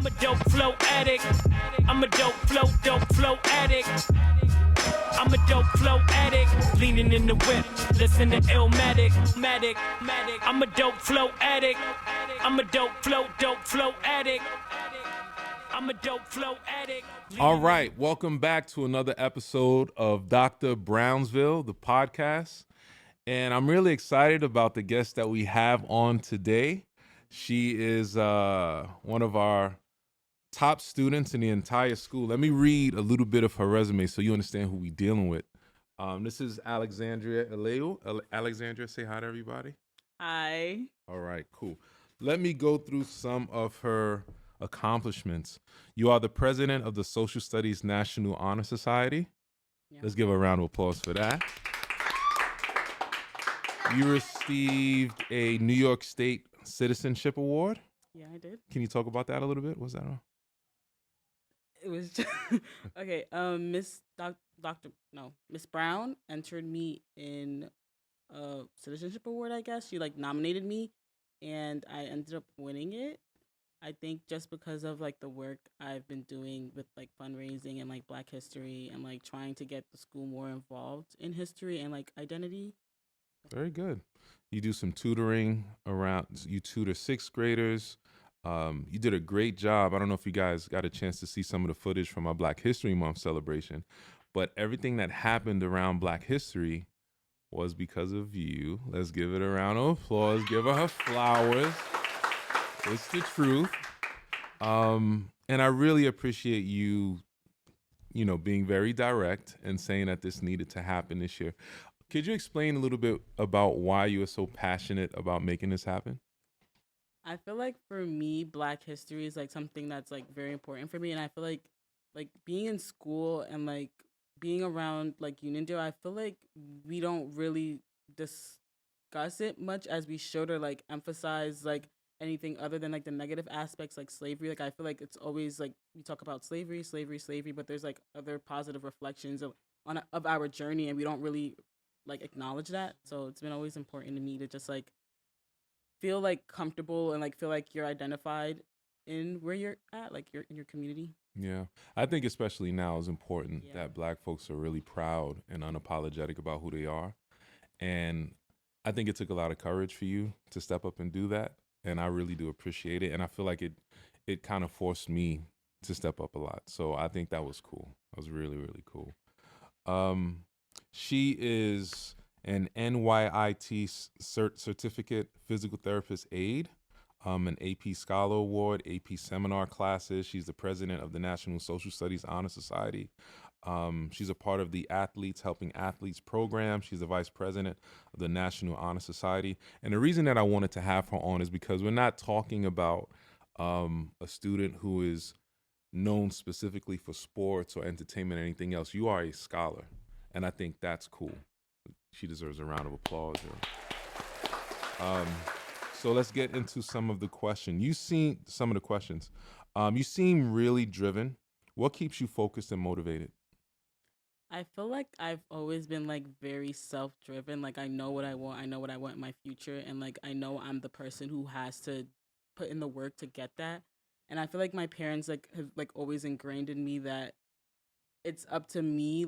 I'm a dope flow addict. I'm a dope flow addict. I'm a dope flow addict. Leaning in the whip, listen to Illmatic, Matic. I'm a dope flow addict. I'm a dope flow addict. I'm a dope flow addict. All right, welcome back to another episode of Dr. Browns'ville, the podcast. And I'm really excited about the guest that we have on today. She is one of our top students in the entire school. Let me read a little bit of her resume so you understand who we're dealing with. This is Alexandria Aliu. Alexandria, say hi to everybody. Hi. All right, cool. Let me go through some of her accomplishments. You are the president of the Social Studies National Honor Society. Yeah. Let's give a round of applause for that. You received a New York State Citizenship Award. Yeah, I did. Can you talk about that a little bit? What's that on? It was just, okay. Miss Brown entered me in a citizenship award. I guess she nominated me, and I ended up winning it. I think just because of the work I've been doing with fundraising and Black history and trying to get the school more involved in history and identity. Very good. You do some tutoring around. You tutor sixth graders. You did a great job. I don't know if you guys got a chance to see some of the footage from our Black History Month celebration, but everything that happened around Black history was because of you. Let's give it a round of applause. Give her flowers. It's the truth. And I really appreciate you, being very direct and saying that this needed to happen this year. Could you explain a little bit about why you are so passionate about making this happen? I feel for me, Black history is something that's very important for me, and I feel like being in school and being around Uniondale, I feel we don't really discuss it much as we should, or emphasize anything other than the negative aspects like slavery. I feel it's always we talk about slavery, but there's other positive reflections of our journey, and we don't really acknowledge that. So it's been always important to me to just feel comfortable and feel you're identified in where you're at, you're in your community. Yeah, I think especially now is important that Black folks are really proud and unapologetic about who they are. And I think it took a lot of courage for you to step up and do that. And I really do appreciate it. And I feel it kind of forced me to step up a lot. So I think that was cool. That was really, really cool. She is an NYIT certificate physical therapist aide, an AP Scholar Award, AP seminar classes. She's the president of the National Social Studies Honor Society. She's a part of the Athletes Helping Athletes program. She's the vice president of the National Honor Society. And the reason that I wanted to have her on is because we're not talking about a student who is known specifically for sports or entertainment or anything else. You are a scholar, and I think that's cool. She deserves a round of applause. So let's get into some of the questions. You seem really driven. What keeps you focused and motivated? I feel I've always been very self-driven. I know what I want. I know what I want in my future, and I know I'm the person who has to put in the work to get that. And I feel my parents have always ingrained in me that it's up to me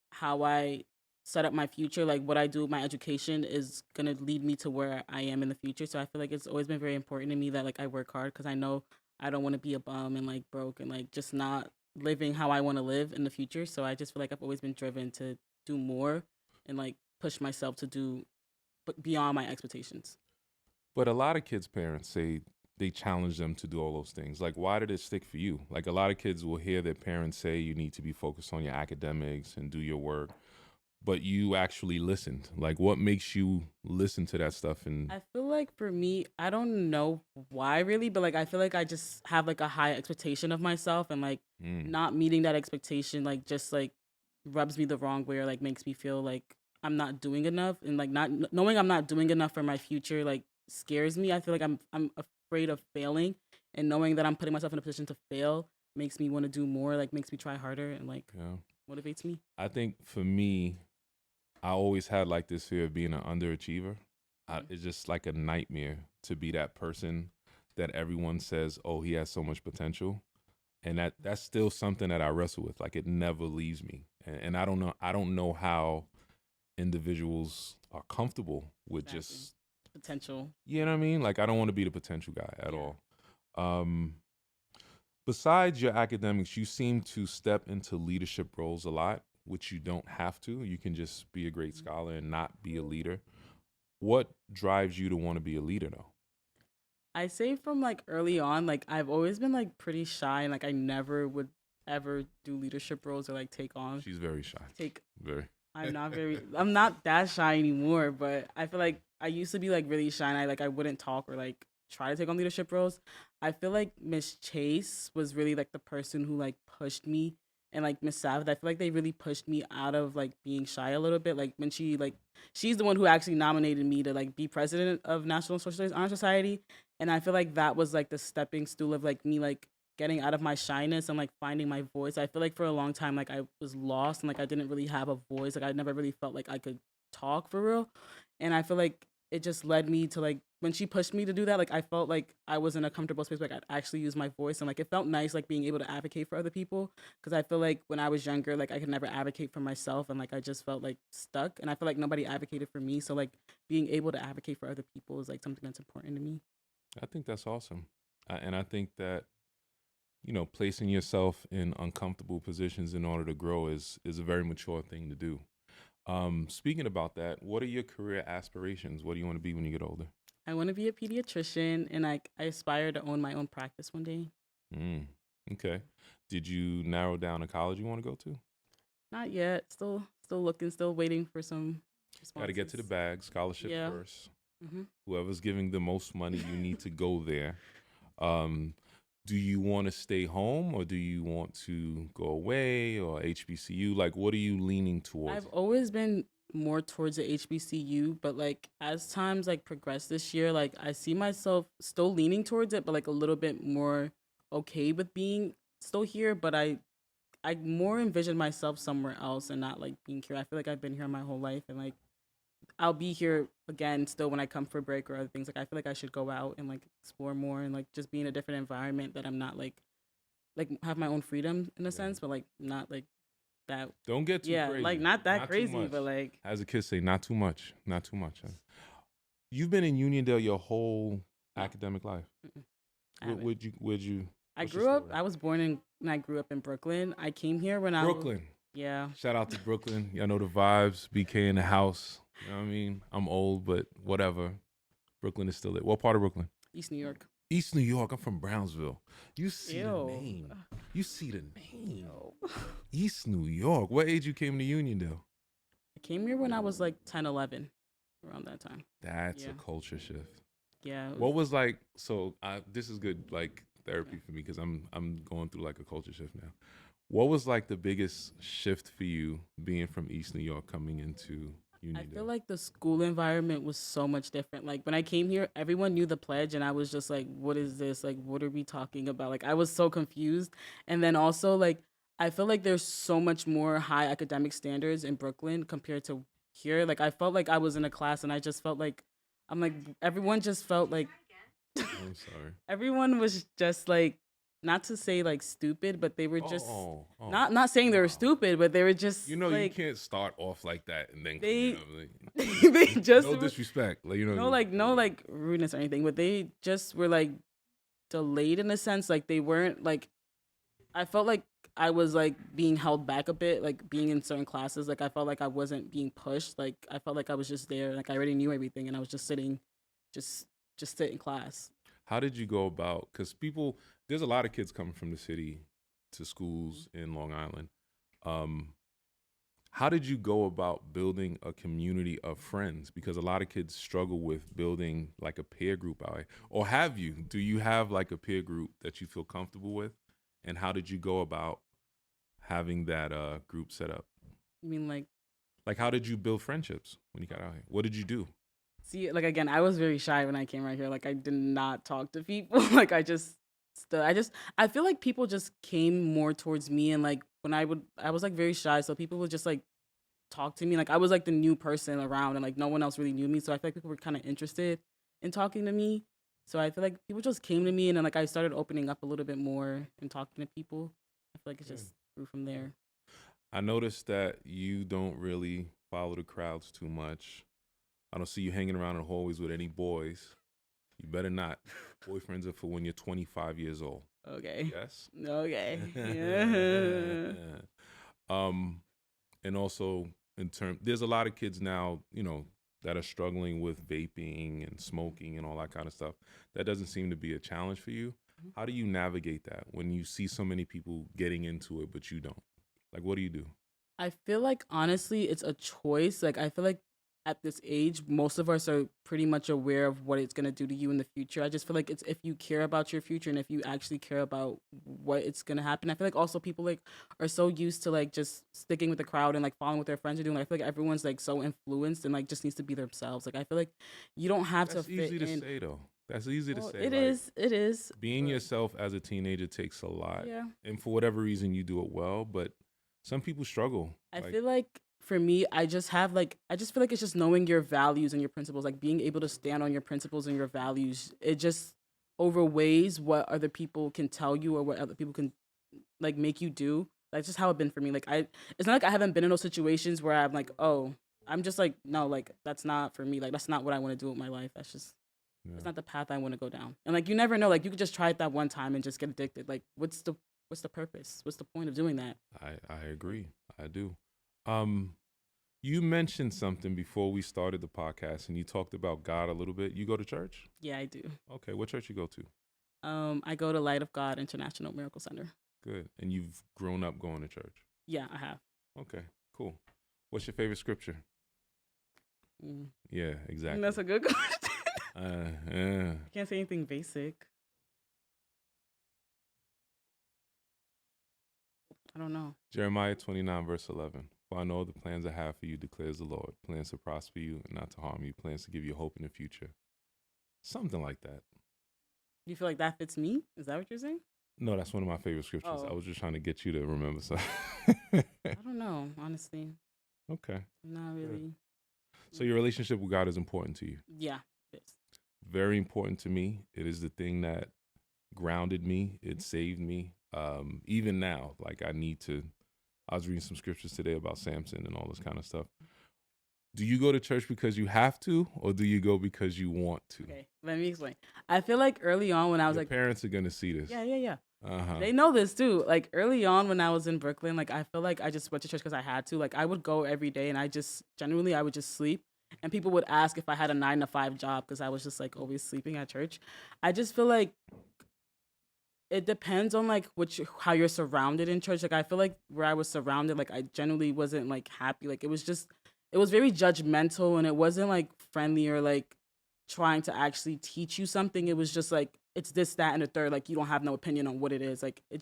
how I set up my future. What I do with my education is gonna lead me to where I am in the future. So I feel it's always been very important to me that I work hard, because I know I don't want to be a bum and broke and just not living how I want to live in the future. So I just feel I've always been driven to do more and push myself to do beyond my expectations. But a lot of kids' parents say they challenge them to do all those things. Why did it stick for you? A lot of kids will hear their parents say you need to be focused on your academics and do your work, but you actually listened. What makes you listen to that stuff? And I feel for me, I don't know why really, but I feel I just have a high expectation of myself, and not meeting that expectation just rubs me the wrong way, or makes me feel I'm not doing enough, and not knowing I'm not doing enough for my future scares me. I feel I'm afraid of failing, and knowing that I'm putting myself in a position to fail makes me want to do more, makes me try harder, and motivates me. I think for me, I always had this fear of being an underachiever. It's just a nightmare to be that person that everyone says, "Oh, he has so much potential," and that's still something that I wrestle with. Like, it never leaves me, and I don't know how individuals are comfortable with Exactly. just, Potential. you know what I mean? Like, I don't want to be the potential guy at Yeah. all. Besides your academics, you seem to step into leadership roles a lot, which you don't have to. You can just be a great scholar and not be a leader. What drives you to want to be a leader, though? I say from like early on, like I've always been like pretty shy and like I never would ever do leadership roles or like take on She's very shy. take Very. I'm not that shy anymore, but I feel like I used to be like really shy and I wouldn't talk or like try to take on leadership roles. I feel like Miss Chase was really like the person who like pushed me, and like Miss Savith, I feel like they really pushed me out of like being shy a little bit. Like when she's the one who actually nominated me to like be president of National Socialist Honor Society, and I feel like that was like the stepping stool of like me like getting out of my shyness and like finding my voice. I feel like for a long time like I was lost and like I didn't really have a voice. Like I never really felt like I could talk for real. And I feel like it just led me to like when she pushed me to do that, like I felt like I was in a comfortable space where I could actually use my voice, and like it felt nice like being able to advocate for other people, because I feel like when I was younger like I could never advocate for myself and like I just felt like stuck, and I feel like nobody advocated for me, so like being able to advocate for other people is like something that's important to me. I think that's awesome. And I think that, placing yourself in uncomfortable positions in order to grow is a very mature thing to do. Speaking about that, what are your career aspirations? What do you want to be when you get older? I want to be a pediatrician, and I aspire to own my own practice one day. Okay. Did you narrow down a college you want to go to? Not yet. Still looking. Still waiting for some responses. Got to get to the bag. Scholarship Yeah. first. Mm-hmm. Whoever's giving the most money, you need to go there. Do you want to stay home, or do you want to go away, or HBCU? Like, what are you leaning towards? I've always been more towards the HBCU, but like as times like progress this year, like I see myself still leaning towards it, but like a little bit more okay with being still here. But I more envision myself somewhere else and not like being here. I feel like I've been here my whole life, and like I'll be here again still when I come for break or other things. Like I feel like I should go out and like explore more and like just be in a different environment that I'm not like have my own freedom in a sense, but like not like that. Don't get too crazy. Like not that Not too crazy, much. but like As a kid say, not too much. Not too much. You've been in Uniondale your whole academic life. Where'd you I what's your grew up. story? I was born in. And I grew up in Brooklyn. I came here when Brooklyn. Yeah. Shout out to Brooklyn. Y'all know the vibes. BK in the house. You know what I mean? I'm old, but whatever. Brooklyn is still it. What part of Brooklyn? East New York. East New York. I'm from Browns'ville. You see the Ew. name. You see the name. East New York. What age you came to Uniondale? I came here when I was like 10, 11, around that time. That's Yeah. a culture shift. Yeah. What was like? So this is good, like therapy for me, because I'm going through like a culture shift now. What was like the biggest shift for you being from East New York coming into Uniondale? I feel like the school environment was so much different. Like when I came here, everyone knew the pledge, and I was just like, "What is this? Like, what are we talking about?" Like I was so confused. And then also like I feel like there's so much more high academic standards in Brooklyn compared to here. Like I felt like I was in a class, and I just felt like I'm like everyone just felt like I'm sorry. everyone was just like, not to say like stupid, but they were just Oh, not saying they were stupid, but they were just you like, can't start off like that and then they- like, they just no disrespect, like no like rudeness or anything, but they just were like delayed in a sense. Like they weren't like, I felt like I was like being held back a bit, like being in certain classes. Like I felt like I wasn't being pushed. Like I felt like I was just there. Like I already knew everything, and I was just sitting, just sit in class. How did you go about? Because there's a lot of kids coming from the city to schools in Long Island. How did you go about building a community of friends? Because a lot of kids struggle with building like a peer group out here. Or have you? Do you have like a peer group that you feel comfortable with? And how did you go about having that group set up? You mean like how did you build friendships when you got out here? What did you do? see, like again, I was very shy when I came right here. Like I did not talk to people. Like I feel like people just came more towards me, and like when I was like very shy, so people would just like talk to me. Like I was like the new person around, and like no one else really knew me, so I feel like people were kind of interested in talking to me. So I feel like people just came to me, and then like I started opening up a little bit more and talking to people. I feel like it just grew from there. I noticed that you don't really follow the crowds too much. I don't see you hanging around in the hallways with any boys. You better not. Boyfriends are for when you're 25 years old. Okay. Yes. Okay. Yeah. And also there's a lot of kids now, that are struggling with vaping and smoking and all that kind of stuff. That doesn't seem to be a challenge for you. How do you navigate that when you see so many people getting into it, but you don't? Like, what do you do? I feel like honestly, it's a choice. Like I feel like at this age, most of us are pretty much aware of what it's gonna do to you in the future. I just feel like it's if you care about your future and if you actually care about what it's gonna happen. I feel like also people like are so used to like just sticking with the crowd and like following what their friends are doing. I feel like everyone's like so influenced and like just needs to be themselves. Like I feel like you don't have That's to fit easy to in. say, though. That's easy to Well, say. it like, is. It is. Being but- yourself as a teenager takes a lot. Yeah. And for whatever reason, you do it well, but some people struggle. I feel like for me, I just feel like it's just knowing your values and your principles, like being able to stand on your principles and your values. It just overweighs what other people can tell you or what other people can like make you do. That's just how it's been for me. Like it's not like I haven't been in those situations where I'm like, oh, I'm just like, no, like that's not for me. Like that's not what I want to do with my life. That's just it's not the path I want to go down. And like you never know. Like you could just try it that one time and just get addicted. Like what's the purpose? What's the point of doing that? I agree. I do. You mentioned something before we started the podcast, and you talked about God a little bit. You go to church? Yeah, I do. Okay, what church you go to? I go to Light of God International Miracle Center. Good. And you've grown up going to church? Yeah, I have. Okay, cool. What's your favorite scripture? Yeah, exactly. That's a good question. Yeah. I can't say anything basic. I don't know. Jeremiah 29, verse 11. For I know the plans I have for you, declares the Lord. Plans to prosper you and not to harm you. Plans to give you hope in the future. Something like that. You feel like that fits me? Is that what you're saying? No, that's one of my favorite scriptures. Oh. I was just trying to get you to remember something. I don't know, honestly. Okay. Not really. So your relationship with God is important to you? Yeah, it is. Very important to me. It is the thing that grounded me. It saved me. Even now, like I was reading some scriptures today about Samson and all this kind of stuff. Do you go to church because you have to, or do you go because you want to? Okay, let me explain. I feel like early on when I was Your like, parents are going to see this. yeah. Uh-huh. They know this too. Like early on when I was in Brooklyn, like I feel like I just went to church because I had to. Like I would go every day and I would just sleep. And people would ask if I had a 9-to-5 job because I was just like always sleeping at church. I just feel like it depends on like how you're surrounded in church. Like I feel like where I was surrounded, like I generally wasn't like happy. Like it was very judgmental and it wasn't like friendly or like trying to actually teach you something. It was just like it's this, that, and the third. Like you don't have no opinion on what it is. Like it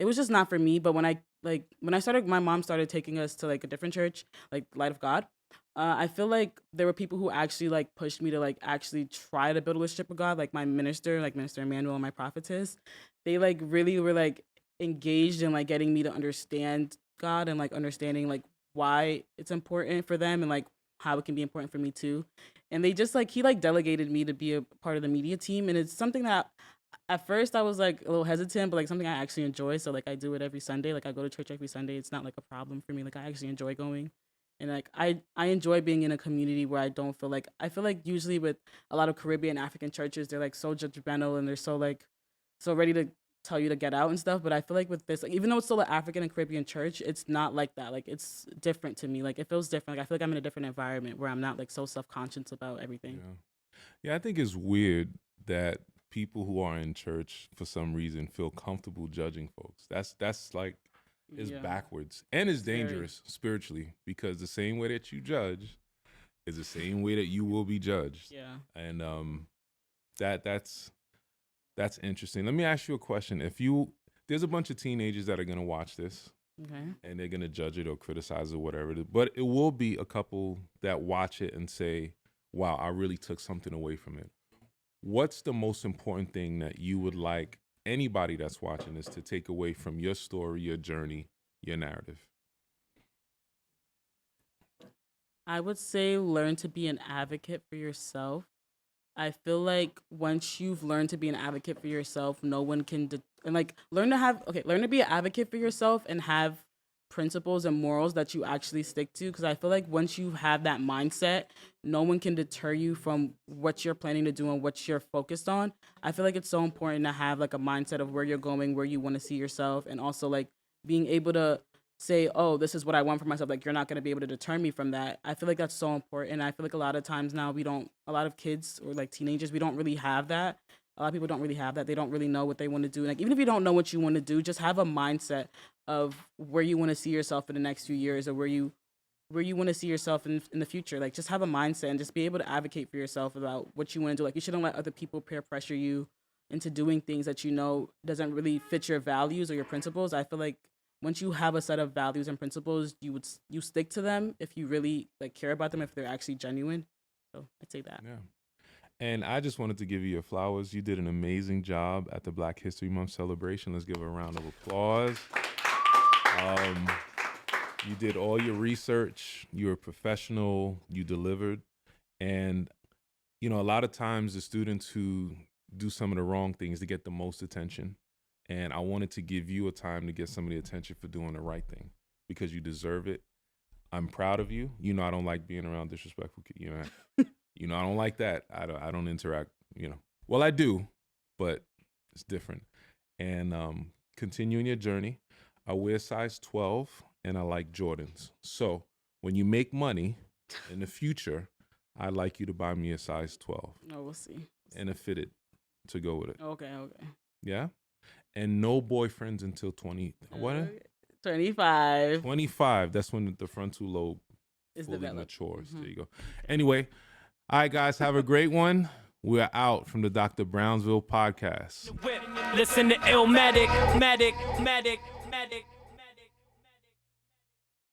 was just not for me. But when I started, my mom started taking us to like a different church, like Light of God. I feel like there were people who actually like pushed me to like actually try to build a relationship with God. Like my minister, like Minister Emmanuel and my prophetess, they like really were like engaged in like getting me to understand God and like understanding like why it's important for them and like how it can be important for me too. And they just like he like delegated me to be a part of the media team, and it's something that at first I was like a little hesitant, but like something I actually enjoy. So like I do it every Sunday. Like I go to church every Sunday. It's not like a problem for me. Like I actually enjoy going. And like I enjoy being in a community where I don't feel like I feel like usually with a lot of Caribbean African churches, they're like so judgmental and they're so like so ready to tell you to get out and stuff. But I feel like with this, like, even though it's still an African and Caribbean church, it's not like that. Like it's different to me. Like it feels different. Like I feel like I'm in a different environment where I'm not like so self-conscious about everything. Yeah, I think it's weird that people who are in church for some reason feel comfortable judging folks. That's like is backwards and is dangerous spiritually, because the same way that you judge is the same way that you will be judged. Yeah. And that's interesting. Let me ask you a question. There's a bunch of teenagers that are going to watch this. Okay. And they're going to judge it or criticize it or whatever it is. But it will be a couple that watch it and say, wow, I really took something away from it. What's the most important thing that you would like anybody that's watching this to take away from your story, your journey, your narrative? I would say learn to be an advocate for yourself. I feel like once you've learned to be an advocate for yourself, no one can and like learn to be an advocate for yourself and have principles and morals that you actually stick to, because I feel like once you have that mindset, no one can deter you from what you're planning to do and what you're focused on. I feel like it's so important to have like a mindset of where you're going, where you want to see yourself, and also like being able to say, oh, this is what I want for myself. Like, you're not going to be able to deter me from that. I feel like that's so important. I feel like a lot of times now a lot of kids or like teenagers, we don't really have that. A lot of people don't really have that. They don't really know what they want to do. Like, even if you don't know what you want to do, just have a mindset of where you want to see yourself in the next few years, or where you want to see yourself in the future. Like, just have a mindset and just be able to advocate for yourself about what you want to do. Like, you shouldn't let other people peer pressure you into doing things that you know doesn't really fit your values or your principles. I feel like once you have a set of values and principles, you stick to them if you really like care about them, if they're actually genuine. So I'd say that. Yeah. And I just wanted to give you your flowers. You did an amazing job at the Black History Month celebration. Let's give a round of applause. You did all your research. You were professional. You delivered. And, you know, a lot of times the students who do some of the wrong things, they get the most attention. And I wanted to give you a time to get some of the attention for doing the right thing, because you deserve it. I'm proud of you. You know, I don't like being around disrespectful kids. You know, I don't like that. I don't interact, Well, I do, but it's different. And continuing your journey. I wear size 12 and I like Jordans. So when you make money in the future, I'd like you to buy me a size 12. Oh, we'll see. And a fitted to go with it. Okay. Yeah? And no boyfriends until 20. What? 25. 25. That's when the frontal lobe is fully developed. matures. Mm-hmm. There you go. Anyway, all right, guys, have a great one. We're out from the Dr. Browns'ville Podcast. Listen to Illmatic, Matic.